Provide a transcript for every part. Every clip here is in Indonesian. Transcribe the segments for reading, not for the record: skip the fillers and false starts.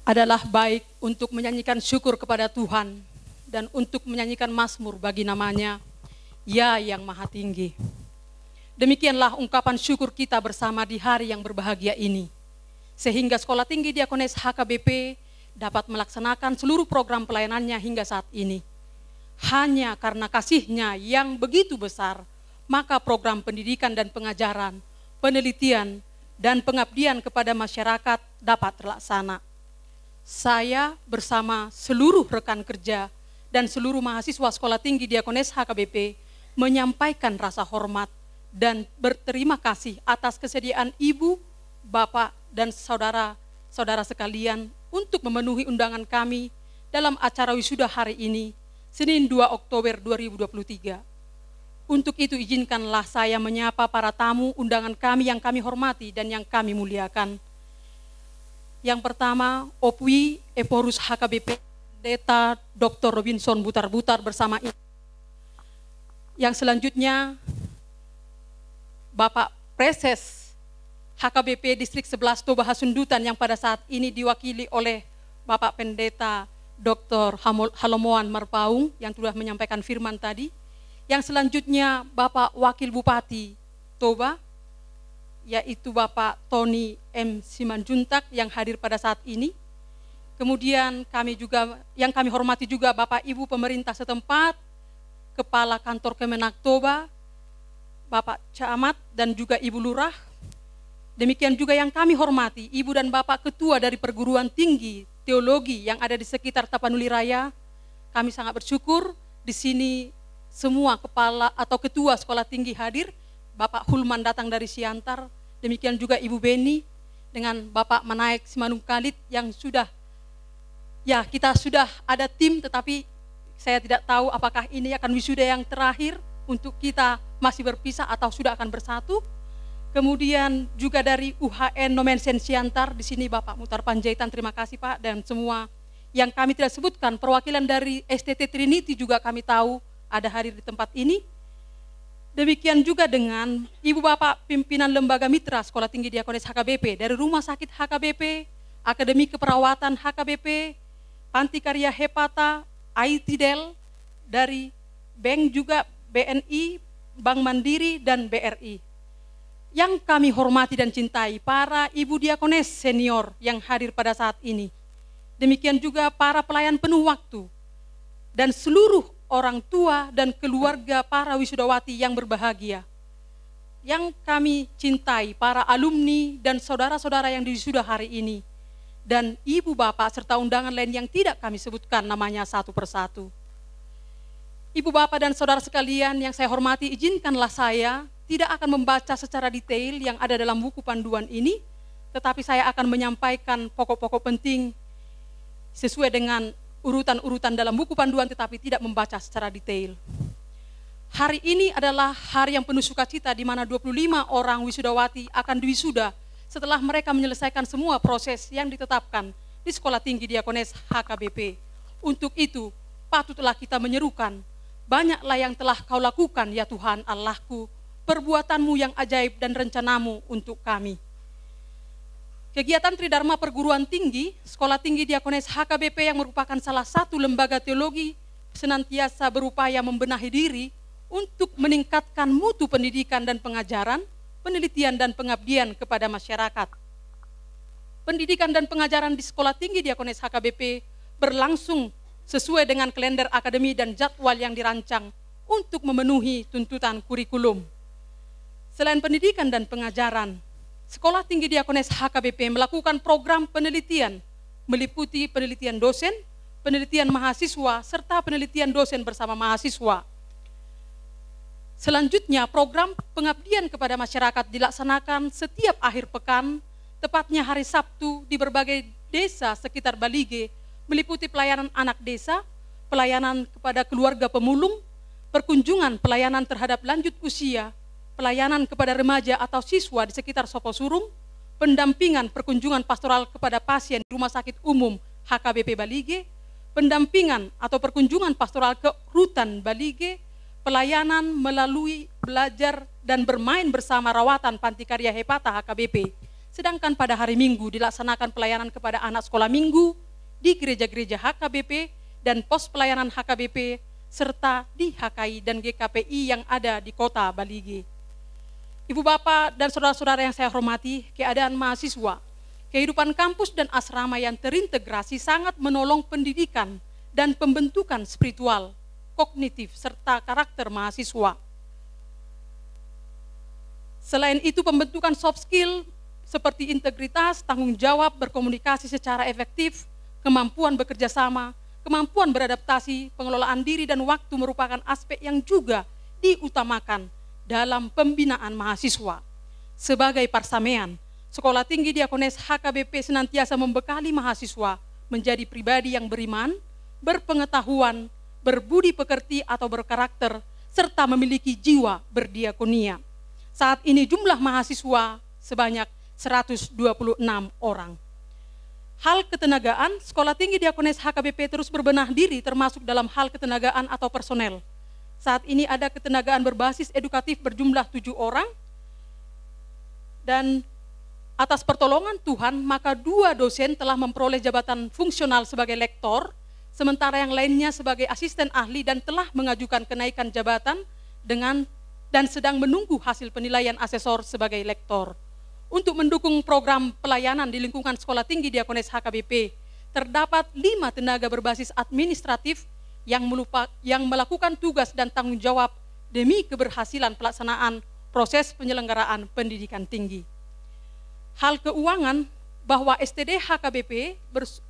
adalah baik untuk menyanyikan syukur kepada Tuhan dan untuk menyanyikan mazmur bagi namanya, Ya yang Maha Tinggi. Demikianlah ungkapan syukur kita bersama di hari yang berbahagia ini. Sehingga Sekolah Tinggi Diakonis HKBP dapat melaksanakan seluruh program pelayanannya hingga saat ini. Hanya karena kasih-Nya yang begitu besar, maka program pendidikan dan pengajaran, penelitian, dan pengabdian kepada masyarakat dapat terlaksana. Saya bersama seluruh rekan kerja dan seluruh mahasiswa Sekolah Tinggi Diakonis HKBP menyampaikan rasa hormat dan berterima kasih atas kesediaan Ibu, Bapak, dan saudara-saudara sekalian untuk memenuhi undangan kami dalam acara wisuda hari ini, Senin 2 Oktober 2023. Untuk itu izinkanlah saya menyapa para tamu undangan kami yang kami hormati dan yang kami muliakan. Yang pertama, Opwi Eporus HKBP, Pendeta Dr. Robinson Butar-Butar bersama ini. Yang selanjutnya, Bapak Preses HKBP Distrik 11 Toba Hasundutan yang pada saat ini diwakili oleh Bapak Pendeta Dr. Halomoan Marpaung yang telah menyampaikan firman tadi. Yang selanjutnya Bapak Wakil Bupati Toba, yaitu Bapak Tony M. Simanjuntak yang hadir pada saat ini. Kemudian yang kami hormati juga Bapak Ibu pemerintah setempat, Kepala Kantor Kemenak Toba, Bapak Camat dan juga Ibu Lurah. Demikian juga yang kami hormati Ibu dan Bapak Ketua dari Perguruan Tinggi Teologi yang ada di sekitar Tapanuli Raya. Kami sangat bersyukur di sini semua kepala atau ketua sekolah tinggi hadir. Bapak Hulman datang dari Siantar, demikian juga Ibu Beni dengan Bapak Manaik Simanung Kalit yang kita sudah ada tim, tetapi saya tidak tahu apakah ini akan wisuda yang terakhir untuk kita masih berpisah atau sudah akan bersatu. Kemudian juga dari UHN Nomensen Siantar, di sini Bapak Mutar Panjaitan, terima kasih Pak, dan semua yang kami tidak sebutkan, perwakilan dari STT Trinity juga kami tahu ada hadir di tempat ini. Demikian juga dengan Ibu Bapak pimpinan Lembaga Mitra Sekolah Tinggi Diakonis HKBP, dari Rumah Sakit HKBP, Akademi Keperawatan HKBP, Panti Karya Hepata, ITDEL, dari Bank juga BNI, Bank Mandiri, dan BRI. Yang kami hormati dan cintai para Ibu Diakones senior yang hadir pada saat ini. Demikian juga para pelayan penuh waktu dan seluruh orang tua dan keluarga para wisudawati yang berbahagia. Yang kami cintai para alumni dan saudara-saudara yang diwisuda hari ini. Dan ibu bapak serta undangan lain yang tidak kami sebutkan namanya satu persatu. Ibu bapak dan saudara sekalian yang saya hormati, izinkanlah saya tidak akan membaca secara detail yang ada dalam buku panduan ini, tetapi saya akan menyampaikan pokok-pokok penting sesuai dengan urutan-urutan dalam buku panduan, tetapi tidak membaca secara detail. Hari ini adalah hari yang penuh sukacita di mana 25 orang wisudawati akan diwisuda setelah mereka menyelesaikan semua proses yang ditetapkan di Sekolah Tinggi Diakonis HKBP. Untuk itu, patutlah kita menyerukan, banyaklah yang telah kau lakukan ya Tuhan Allahku, perbuatanmu yang ajaib dan rencanamu untuk kami. Kegiatan Tridharma Perguruan Tinggi, Sekolah Tinggi Diakonis HKBP yang merupakan salah satu lembaga teologi senantiasa berupaya membenahi diri untuk meningkatkan mutu pendidikan dan pengajaran, penelitian dan pengabdian kepada masyarakat. Pendidikan dan pengajaran di Sekolah Tinggi Diakonis HKBP berlangsung sesuai dengan kalender akademi dan jadwal yang dirancang untuk memenuhi tuntutan kurikulum. Selain pendidikan dan pengajaran, Sekolah Tinggi Diakonis HKBP melakukan program penelitian, meliputi penelitian dosen, penelitian mahasiswa, serta penelitian dosen bersama mahasiswa. Selanjutnya, program pengabdian kepada masyarakat dilaksanakan setiap akhir pekan, tepatnya hari Sabtu di berbagai desa sekitar Balige, meliputi pelayanan anak desa, pelayanan kepada keluarga pemulung, perkunjungan pelayanan terhadap lanjut usia, pelayanan kepada remaja atau siswa di sekitar Soposurung, pendampingan perkunjungan pastoral kepada pasien di Rumah Sakit Umum HKBP Balige, pendampingan atau perkunjungan pastoral ke Rutan Balige, pelayanan melalui belajar dan bermain bersama rawatan Panti Karya Hepata HKBP, sedangkan pada hari Minggu dilaksanakan pelayanan kepada anak sekolah minggu di gereja-gereja HKBP dan pos pelayanan HKBP serta di HKI dan GKPI yang ada di kota Baligi. Ibu bapak dan saudara-saudara yang saya hormati, keadaan mahasiswa, kehidupan kampus dan asrama yang terintegrasi sangat menolong pendidikan dan pembentukan spiritual, kognitif, serta karakter mahasiswa. Selain itu, pembentukan soft skill seperti integritas, tanggung jawab, berkomunikasi secara efektif, kemampuan bekerja sama, kemampuan beradaptasi, pengelolaan diri dan waktu merupakan aspek yang juga diutamakan dalam pembinaan mahasiswa. Sebagai parsamean, Sekolah Tinggi Diakones HKBP senantiasa membekali mahasiswa menjadi pribadi yang beriman, berpengetahuan, berbudi pekerti atau berkarakter, serta memiliki jiwa berdiakonia. Saat ini jumlah mahasiswa sebanyak 126 orang. Hal ketenagaan, Sekolah Tinggi Diakones HKBP terus berbenah diri termasuk dalam hal ketenagaan atau personel. Saat ini ada ketenagaan berbasis edukatif berjumlah 7 orang, dan atas pertolongan Tuhan, maka 2 dosen telah memperoleh jabatan fungsional sebagai lektor, sementara yang lainnya sebagai asisten ahli dan telah mengajukan kenaikan jabatan dan sedang menunggu hasil penilaian asesor sebagai lektor. Untuk mendukung program pelayanan di lingkungan Sekolah Tinggi Diakones HKBP, terdapat 5 tenaga berbasis administratif yang melakukan tugas dan tanggung jawab demi keberhasilan pelaksanaan proses penyelenggaraan pendidikan tinggi. Hal keuangan bahwa STD HKBP,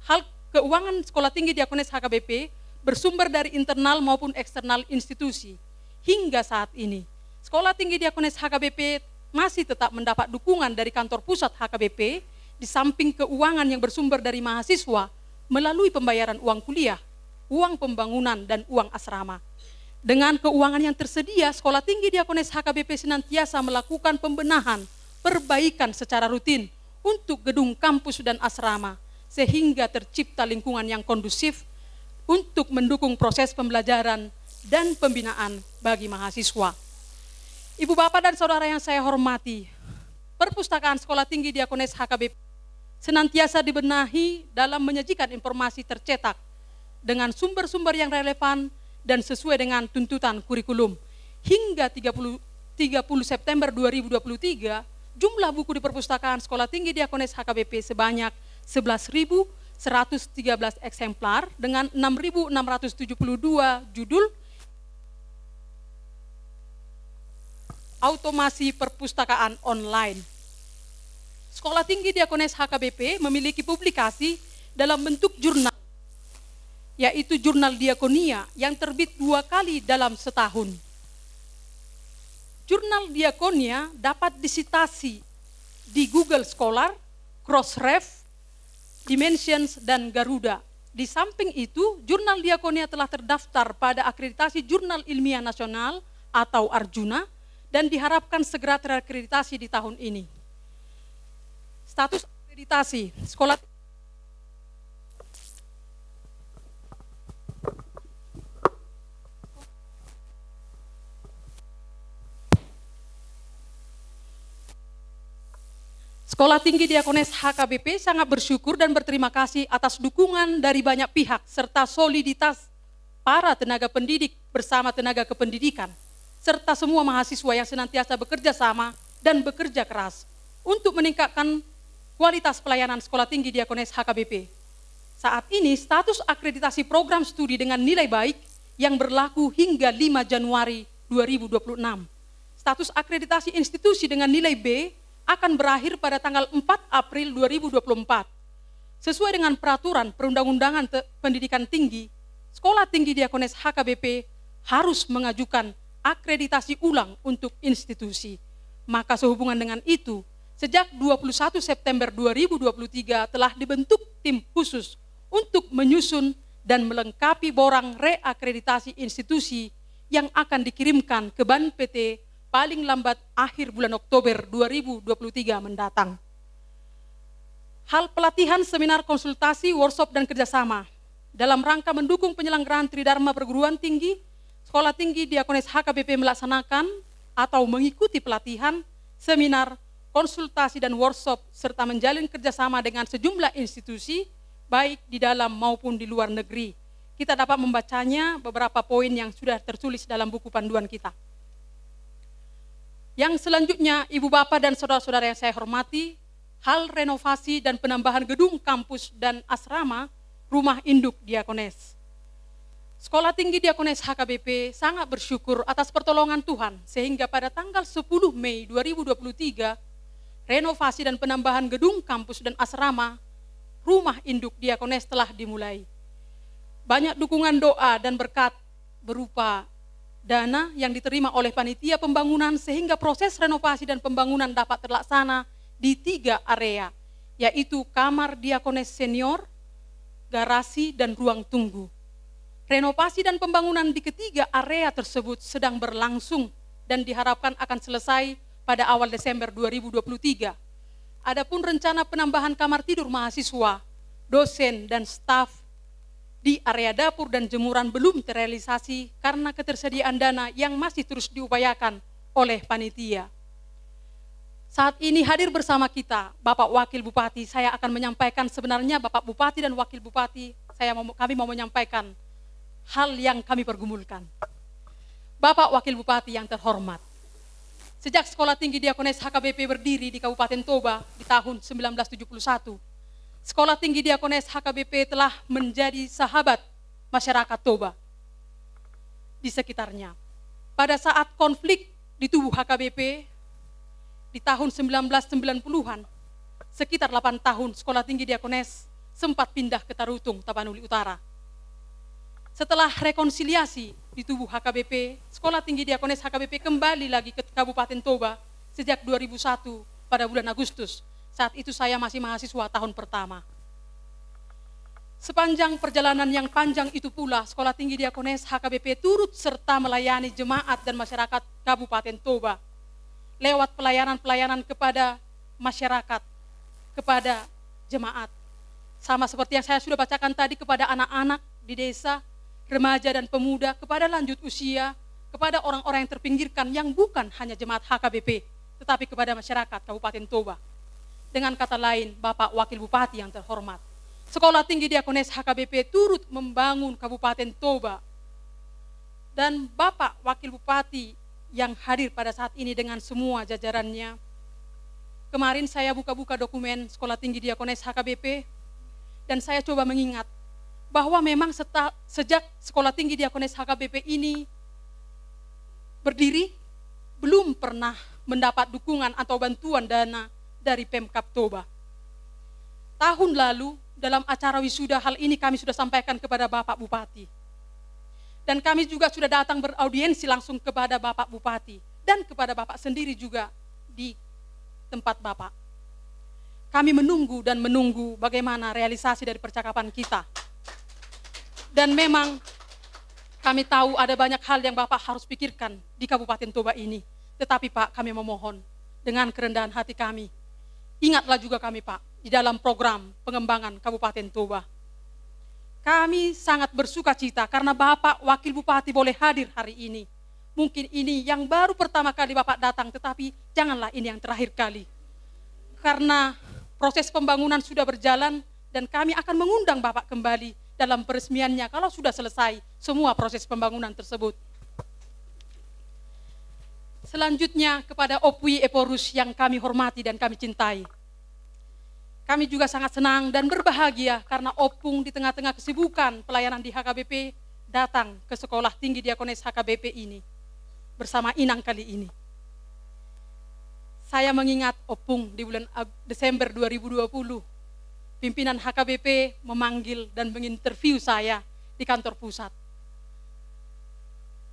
hal keuangan Sekolah Tinggi Diakones HKBP bersumber dari internal maupun eksternal institusi. Hingga saat ini, Sekolah Tinggi Diakones HKBP masih tetap mendapat dukungan dari kantor pusat HKBP, di samping keuangan yang bersumber dari mahasiswa melalui pembayaran uang kuliah, uang pembangunan, dan uang asrama. Dengan keuangan yang tersedia, Sekolah Tinggi Diakones HKBP senantiasa melakukan pembenahan, perbaikan secara rutin untuk gedung kampus dan asrama, sehingga tercipta lingkungan yang kondusif untuk mendukung proses pembelajaran dan pembinaan bagi mahasiswa. Ibu bapak dan saudara yang saya hormati, Perpustakaan Sekolah Tinggi Diakones HKBP senantiasa dibenahi dalam menyajikan informasi tercetak dengan sumber-sumber yang relevan dan sesuai dengan tuntutan kurikulum. Hingga 30 September 2023, jumlah buku di Perpustakaan Sekolah Tinggi Diakones HKBP sebanyak 11.113 eksemplar dengan 6.672 judul. Automasi perpustakaan online. Sekolah Tinggi Diakones HKBP memiliki publikasi dalam bentuk jurnal, yaitu Jurnal Diakonia yang terbit 2 kali dalam setahun. Jurnal Diakonia dapat disitasi di Google Scholar, Crossref, Dimensions, dan Garuda. Di samping itu, Jurnal Diakonia telah terdaftar pada akreditasi Jurnal Ilmiah Nasional atau Arjuna dan diharapkan segera terakreditasi di tahun ini. Status akreditasi Sekolah Sekolah Tinggi Diakones HKBP sangat bersyukur dan berterima kasih atas dukungan dari banyak pihak serta soliditas para tenaga pendidik bersama tenaga kependidikan, serta semua mahasiswa yang senantiasa bekerja sama dan bekerja keras untuk meningkatkan kualitas pelayanan Sekolah Tinggi Diakones HKBP. Saat ini status akreditasi program studi dengan nilai baik yang berlaku hingga 5 Januari 2026. Status akreditasi institusi dengan nilai B akan berakhir pada tanggal 4 April 2024. Sesuai dengan peraturan perundang-undangan pendidikan tinggi, Sekolah Tinggi Diakones HKBP harus mengajukan akreditasi ulang untuk institusi. Maka sehubungan dengan itu, sejak 21 September 2023 telah dibentuk tim khusus untuk menyusun dan melengkapi borang reakreditasi institusi yang akan dikirimkan ke Ban PT paling lambat akhir bulan Oktober 2023 mendatang. Hal pelatihan, seminar, konsultasi, workshop, dan kerjasama dalam rangka mendukung penyelenggaraan Tridharma Perguruan Tinggi, Sekolah Tinggi Diakones HKBP melaksanakan atau mengikuti pelatihan, seminar, konsultasi dan workshop, serta menjalin kerjasama dengan sejumlah institusi, baik di dalam maupun di luar negeri. Kita dapat membacanya beberapa poin yang sudah tertulis dalam buku panduan kita. Yang selanjutnya, Ibu Bapak dan Saudara-saudara yang saya hormati, hal renovasi dan penambahan gedung kampus dan asrama rumah induk Diakones. Sekolah Tinggi Diakones HKBP sangat bersyukur atas pertolongan Tuhan, sehingga pada tanggal 10 Mei 2023, renovasi dan penambahan gedung kampus dan asrama rumah induk Diakones telah dimulai. Banyak dukungan doa dan berkat berupa dana yang diterima oleh panitia pembangunan sehingga proses renovasi dan pembangunan dapat terlaksana di 3 area, yaitu kamar Diakones senior, garasi, dan ruang tunggu. Renovasi dan pembangunan di ketiga area tersebut sedang berlangsung dan diharapkan akan selesai pada awal Desember 2023. Adapun rencana penambahan kamar tidur mahasiswa, dosen, dan staf di area dapur dan jemuran belum terrealisasi karena ketersediaan dana yang masih terus diupayakan oleh panitia. Saat ini hadir bersama kita Bapak Wakil Bupati. Saya akan menyampaikan, sebenarnya Bapak Bupati dan Wakil Bupati, kami mau menyampaikan hal yang kami pergumulkan. Bapak Wakil Bupati yang terhormat, sejak Sekolah Tinggi Diakones HKBP berdiri di Kabupaten Toba di tahun 1971, Sekolah Tinggi Diakones HKBP telah menjadi sahabat masyarakat Toba di sekitarnya. Pada saat konflik di tubuh HKBP di tahun 1990-an, sekitar 8 tahun Sekolah Tinggi Diakones sempat pindah ke Tarutung, Tapanuli Utara. Setelah rekonsiliasi di tubuh HKBP, Sekolah Tinggi Diakones HKBP kembali lagi ke Kabupaten Toba sejak 2001 pada bulan Agustus. Saat itu saya masih mahasiswa tahun pertama. Sepanjang perjalanan yang panjang itu pula, Sekolah Tinggi Diakones HKBP turut serta melayani jemaat dan masyarakat Kabupaten Toba lewat pelayanan-pelayanan kepada masyarakat, kepada jemaat. Sama seperti yang saya sudah bacakan tadi, kepada anak-anak di desa, remaja dan pemuda, kepada lanjut usia, kepada orang-orang yang terpinggirkan yang bukan hanya jemaat HKBP, tetapi kepada masyarakat Kabupaten Toba. Dengan kata lain, Bapak Wakil Bupati yang terhormat, Sekolah Tinggi Diakones HKBP turut membangun Kabupaten Toba. Dan Bapak Wakil Bupati yang hadir pada saat ini dengan semua jajarannya, kemarin saya buka-buka dokumen Sekolah Tinggi Diakones HKBP, dan saya coba mengingat bahwa memang sejak Sekolah Tinggi Diakones HKBP ini berdiri, belum pernah mendapat dukungan atau bantuan dana dari Pemkab Toba. Tahun lalu dalam acara wisuda hal ini kami sudah sampaikan kepada Bapak Bupati. Dan kami juga sudah datang beraudiensi langsung kepada Bapak Bupati dan kepada Bapak sendiri juga di tempat Bapak. Kami menunggu dan menunggu bagaimana realisasi dari percakapan kita. Dan memang kami tahu ada banyak hal yang Bapak harus pikirkan di Kabupaten Toba ini. Tetapi Pak, kami memohon dengan kerendahan hati kami, ingatlah juga kami Pak, di dalam program pengembangan Kabupaten Toba. Kami sangat bersuka cita karena Bapak Wakil Bupati boleh hadir hari ini. Mungkin ini yang baru pertama kali Bapak datang, tetapi janganlah ini yang terakhir kali. Karena proses pembangunan sudah berjalan dan kami akan mengundang Bapak kembali dalam peresmiannya kalau sudah selesai semua proses pembangunan tersebut. Selanjutnya kepada Opwi Eporus yang kami hormati dan kami cintai. Kami juga sangat senang dan berbahagia karena Opung di tengah-tengah kesibukan pelayanan di HKBP datang ke Sekolah Tinggi Diakones HKBP ini bersama Inang kali ini. Saya mengingat Opung di bulan Desember 2020, pimpinan HKBP memanggil dan menginterview saya di kantor pusat.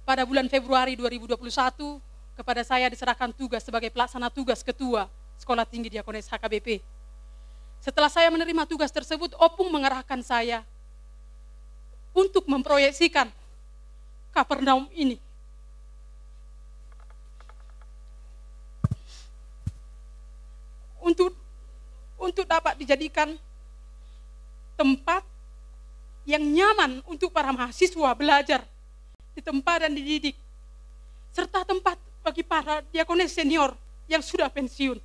Pada bulan Februari 2021, kepada saya diserahkan tugas sebagai pelaksana tugas ketua Sekolah Tinggi Diakones HKBP. Setelah saya menerima tugas tersebut, Opung mengarahkan saya untuk memproyeksikan Kapernaum ini. Untuk dapat dijadikan tempat yang nyaman untuk para mahasiswa belajar, ditempa dan dididik, serta tempat bagi para diakones senior yang sudah pensiun.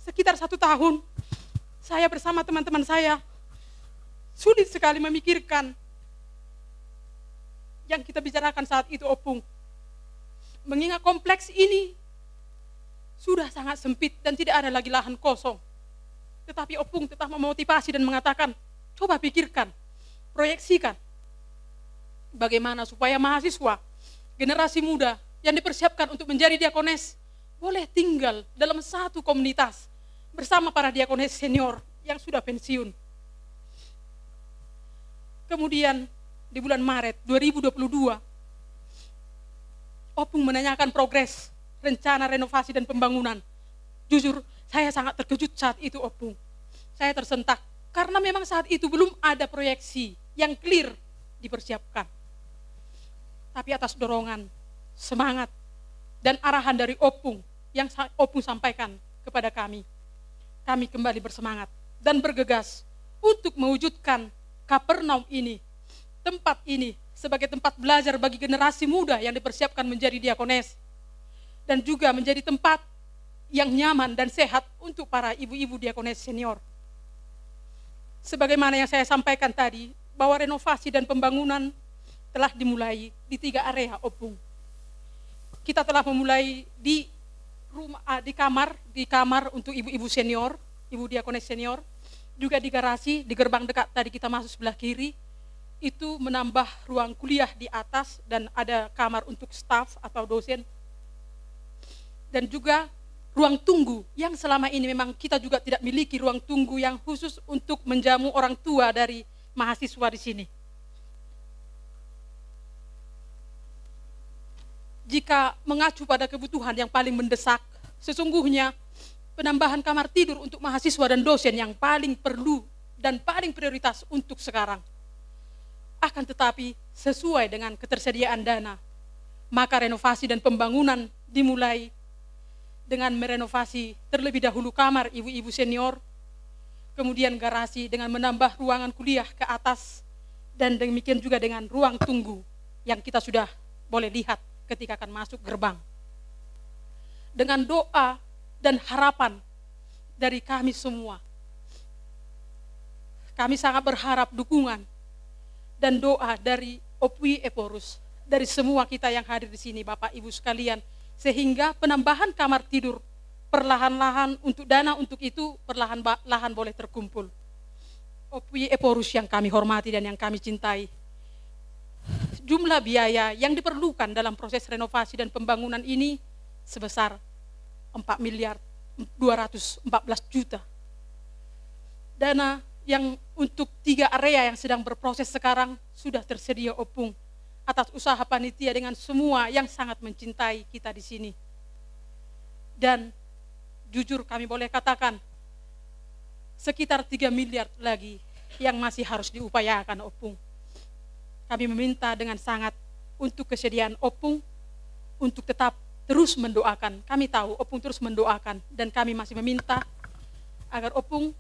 sekitar 1 tahun, saya bersama teman-teman saya sulit sekali memikirkan yang kita bicarakan saat itu, Opung. Mengingat kompleks ini sudah sangat sempit dan tidak ada lagi lahan kosong. Tetapi Opung tetap memotivasi dan mengatakan, coba pikirkan, proyeksikan, bagaimana supaya mahasiswa, generasi muda yang dipersiapkan untuk menjadi diakones, boleh tinggal dalam satu komunitas bersama para diakones senior yang sudah pensiun. Kemudian di bulan Maret 2022, Opung menanyakan progres rencana renovasi dan pembangunan. Jujur, saya sangat terkejut saat itu, Opung. Saya tersentak, karena memang saat itu belum ada proyeksi yang clear dipersiapkan. Tapi atas dorongan, semangat, dan arahan dari Opung yang Opung sampaikan kepada kami kembali bersemangat dan bergegas untuk mewujudkan Kapernaum ini, tempat ini sebagai tempat belajar bagi generasi muda yang dipersiapkan menjadi diakones, dan juga menjadi tempat yang nyaman dan sehat untuk para ibu-ibu diakones senior. Sebagaimana yang saya sampaikan tadi, bahwa renovasi dan pembangunan telah dimulai di 3 area, Opung. Kita telah memulai di kamar untuk ibu-ibu senior, ibu diakones senior, juga di garasi, di gerbang dekat tadi kita masuk sebelah kiri, itu menambah ruang kuliah di atas dan ada kamar untuk staf atau dosen. Dan juga ruang tunggu yang selama ini memang kita juga tidak miliki ruang tunggu yang khusus untuk menjamu orang tua dari mahasiswa di sini. Jika mengacu pada kebutuhan yang paling mendesak, sesungguhnya penambahan kamar tidur untuk mahasiswa dan dosen yang paling perlu dan paling prioritas untuk sekarang. Akan tetapi sesuai dengan ketersediaan dana, maka renovasi dan pembangunan dimulai dengan merenovasi terlebih dahulu kamar ibu-ibu senior, kemudian garasi dengan menambah ruangan kuliah ke atas, dan demikian juga dengan ruang tunggu yang kita sudah boleh lihat ketika akan masuk gerbang. Dengan doa dan harapan dari kami semua, kami sangat berharap dukungan dan doa dari Opui Eporus, dari semua kita yang hadir di sini, Bapak Ibu sekalian, sehingga penambahan kamar tidur perlahan-lahan untuk dana untuk itu perlahan-lahan boleh terkumpul. Opui Eporus yang kami hormati dan yang kami cintai, jumlah biaya yang diperlukan dalam proses renovasi dan pembangunan ini sebesar 4.214 juta. Dana yang untuk 3 area yang sedang berproses sekarang sudah tersedia, Opung, atas usaha panitia dengan semua yang sangat mencintai kita di sini. Dan jujur kami boleh katakan sekitar 3 miliar lagi yang masih harus diupayakan, Opung. Kami meminta dengan sangat untuk kesediaan Opung untuk tetap terus mendoakan. Kami tahu Opung terus mendoakan dan kami masih meminta agar Opung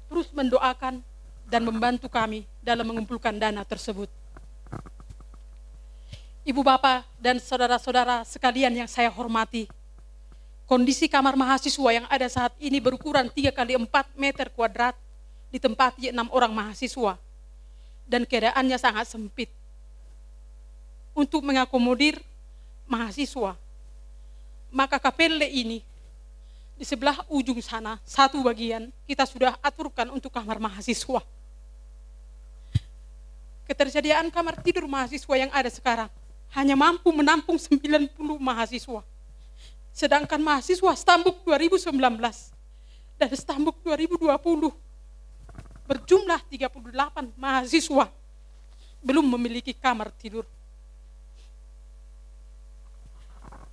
terus mendoakan dan membantu kami dalam mengumpulkan dana tersebut. Ibu bapak dan saudara-saudara sekalian yang saya hormati, kondisi kamar mahasiswa yang ada saat ini berukuran 3 kali 4 meter kuadrat, ditempati 6 orang mahasiswa, dan keadaannya sangat sempit untuk mengakomodir mahasiswa. Maka kapelle ini di sebelah ujung sana, satu bagian kita sudah aturkan untuk kamar mahasiswa. Ketersediaan kamar tidur mahasiswa yang ada sekarang hanya mampu menampung 90 mahasiswa. Sedangkan mahasiswa Stambuk 2019 dan Stambuk 2020 berjumlah 38 mahasiswa belum memiliki kamar tidur.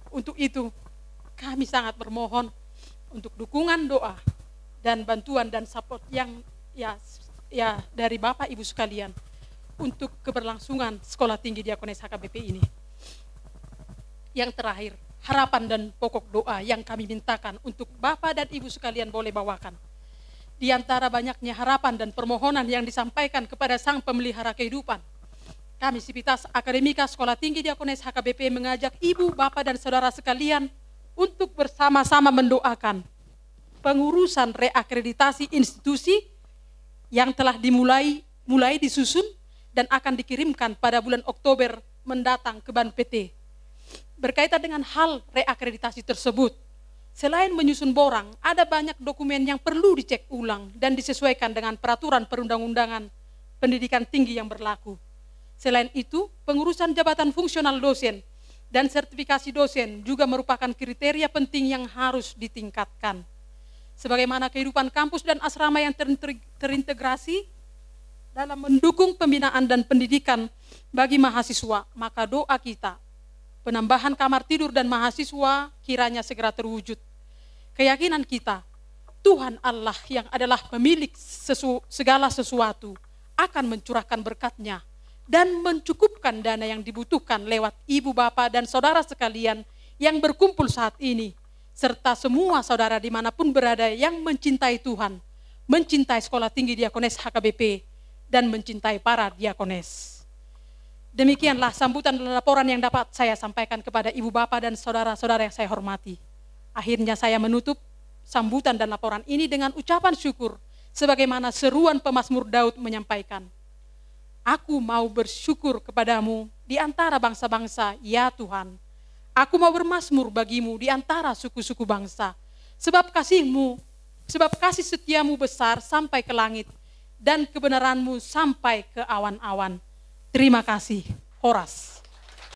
Untuk itu, kami sangat bermohon untuk dukungan doa dan bantuan dan support yang dari Bapak Ibu sekalian untuk keberlangsungan Sekolah Tinggi Diakones HKBP ini. Yang terakhir, harapan dan pokok doa yang kami mintakan untuk Bapak dan Ibu sekalian boleh bawakan. Di antara banyaknya harapan dan permohonan yang disampaikan kepada Sang Pemelihara Kehidupan, kami Sivitas Akademika Sekolah Tinggi Diakones HKBP mengajak Ibu, Bapak, dan Saudara sekalian untuk bersama-sama mendoakan pengurusan reakreditasi institusi yang telah mulai disusun dan akan dikirimkan pada bulan Oktober mendatang ke BAN-PT. Berkaitan dengan hal reakreditasi tersebut, selain menyusun borang, ada banyak dokumen yang perlu dicek ulang dan disesuaikan dengan peraturan perundang-undangan pendidikan tinggi yang berlaku. Selain itu, pengurusan jabatan fungsional dosen dan sertifikasi dosen juga merupakan kriteria penting yang harus ditingkatkan. Sebagaimana kehidupan kampus dan asrama yang terintegrasi dalam mendukung pembinaan dan pendidikan bagi mahasiswa, maka doa kita, penambahan kamar tidur dan mahasiswa kiranya segera terwujud. Keyakinan kita, Tuhan Allah yang adalah pemilik segala sesuatu akan mencurahkan berkat-Nya dan mencukupkan dana yang dibutuhkan lewat ibu bapak dan saudara sekalian yang berkumpul saat ini, serta semua saudara dimanapun berada yang mencintai Tuhan, mencintai Sekolah Tinggi Diakones HKBP, dan mencintai para diakones. Demikianlah sambutan dan laporan yang dapat saya sampaikan kepada ibu bapak dan saudara-saudara yang saya hormati. Akhirnya saya menutup sambutan dan laporan ini dengan ucapan syukur, sebagaimana seruan pemazmur Daud menyampaikan, "Aku mau bersyukur kepadamu di antara bangsa-bangsa, ya Tuhan. Aku mau bermazmur bagimu di antara suku-suku bangsa, sebab kasih setiamu besar sampai ke langit, dan kebenaranmu sampai ke awan-awan." Terima kasih. Horas.